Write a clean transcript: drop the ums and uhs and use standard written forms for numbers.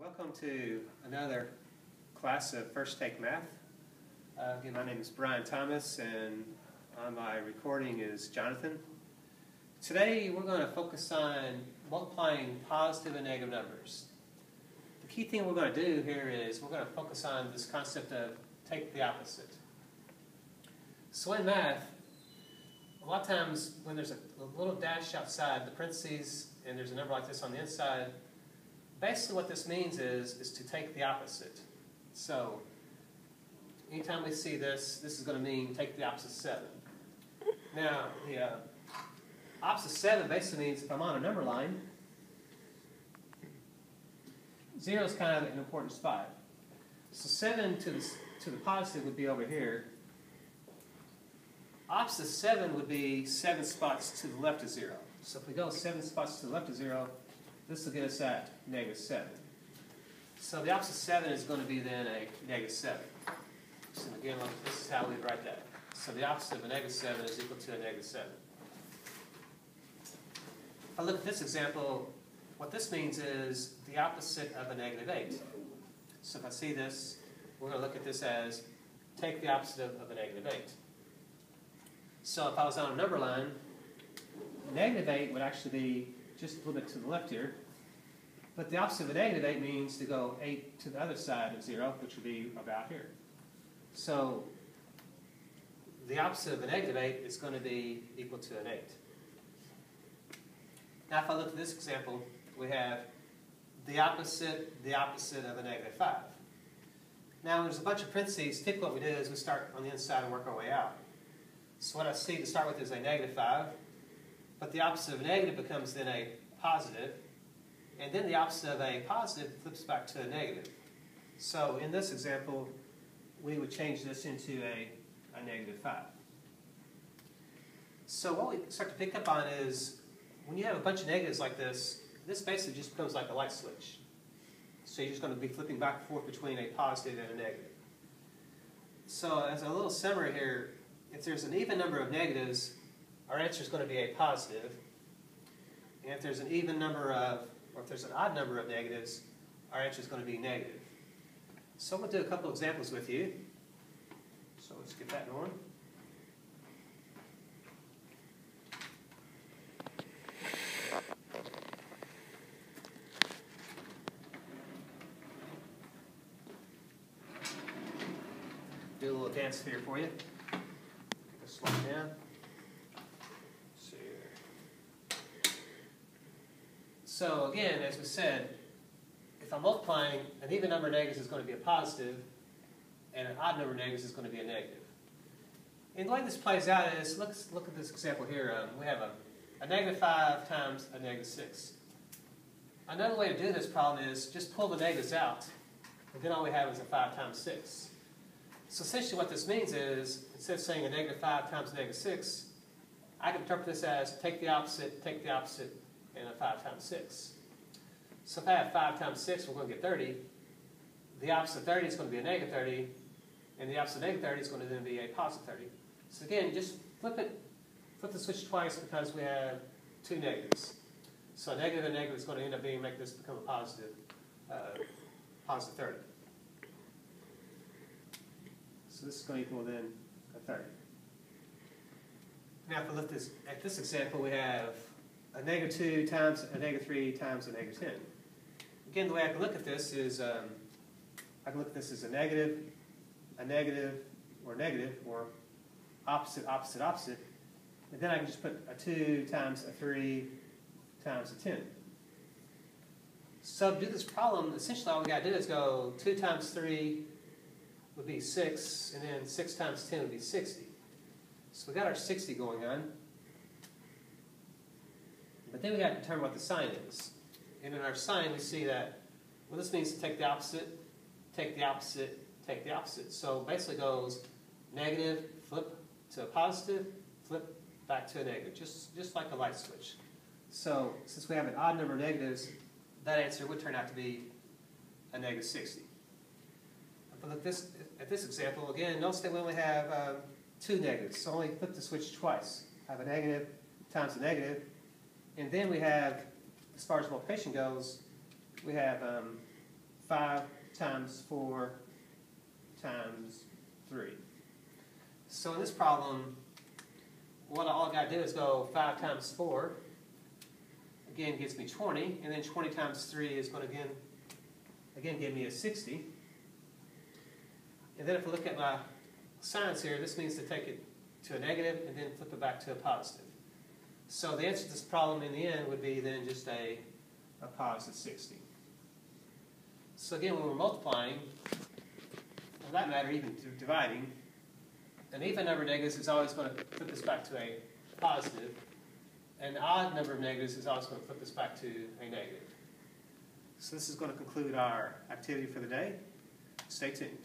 Welcome to another class of First Take Math. Again, my name is Brian Thomas, and on my recording is Jonathan. Today we're going to focus on multiplying positive and negative numbers. The key thing we're going to do here is we're going to focus on this concept of take the opposite. So in math, a lot of times when there's a little dash outside the parentheses and there's a number like this on the inside, basically what this means is to take the opposite. So anytime we see this, this is going to mean take the opposite 7. Now, the opposite 7 basically means if I'm on a number line, 0 is kind of an important spot. So 7 to the positive would be over here. Opposite 7 would be 7 spots to the left of 0. So if we go 7 spots to the left of 0, this will get us at -7. So the opposite 7 is going to be then a -7. So again, this is how we write that. So the opposite of a -7 is equal to a -7. If I look at this example, what this means is the opposite of a -8. So if I see this, we're going to look at this as take the opposite of a -8. So if I was on a number line, -8 would actually be just a little bit to the left here. But the opposite of a -8 means to go 8 to the other side of 0, which would be about here. So the opposite of a -8 is going to be equal to an 8. Now if I look at this example, we have the opposite of a -5. Now when there's a bunch of parentheses, typically what we do is we start on the inside and work our way out. So what I see to start with is a -5. But the opposite of a negative becomes then a positive, and then the opposite of a positive flips back to a negative. So in this example, we would change this into a -5. So what we start to pick up on is when you have a bunch of negatives like this, this basically just becomes like a light switch. So you're just going to be flipping back and forth between a positive and a negative. So as a little summary here, if there's an even number of negatives, our answer is going to be a positive. And if there's an even number of, or if there's an odd number of negatives, our answer is going to be negative. So I'm going to do a couple examples with you. So let's get that going. Do a little dance here for you. Slow it down. So again, as we said, if I'm multiplying, an even number of negatives is going to be a positive, and an odd number of negatives is going to be a negative. And the way this plays out is, let's look at this example here. We have a -5 times a -6. Another way to do this problem is just pull the negatives out, and then all we have is a 5 times 6. So essentially what this means is, instead of saying a -5 times a -6, I can interpret this as take the opposite, and a 5 times 6. So if I have 5 times 6, we're going to get 30. The opposite of 30 is going to be a -30, and the opposite of -30 is going to then be a positive 30. So again, just flip the switch twice because we have two negatives. So a negative and a negative is going to end up make this become a positive 30. So this is going to equal then a 30. Now if we look at this example, we have a -2 times a -3 times a -10. Again, the way I can look at this is I can look at this as a negative, or opposite, and then I can just put a 2 times a 3 times a 10. So to do this problem, essentially all we got to do is go 2 times 3 would be 6, and then 6 times 10 would be 60. So we got our 60 going on. But then we got to determine what the sign is. And in our sign we see that, well, this means to take the opposite, take the opposite, take the opposite. So basically it goes negative, flip to a positive, flip back to a negative, just like a light switch. So since we have an odd number of negatives, that answer would turn out to be a -60. If we look at this example, again, notice that we only have two negatives, so only flip the switch twice. Have a negative times a negative, and then we have, as far as multiplication goes, we have 5 times 4 times 3. So in this problem, what all I got to do is go 5 times 4, again gives me 20, and then 20 times 3 is going to again give me a 60. And then if I look at my signs here, this means to take it to a negative and then flip it back to a positive. So the answer to this problem in the end would be then just a positive 60. So again, when we're multiplying, for that matter, even dividing, an even number of negatives is always going to flip this back to a positive, and an odd number of negatives is always going to flip this back to a negative. So this is going to conclude our activity for the day. Stay tuned.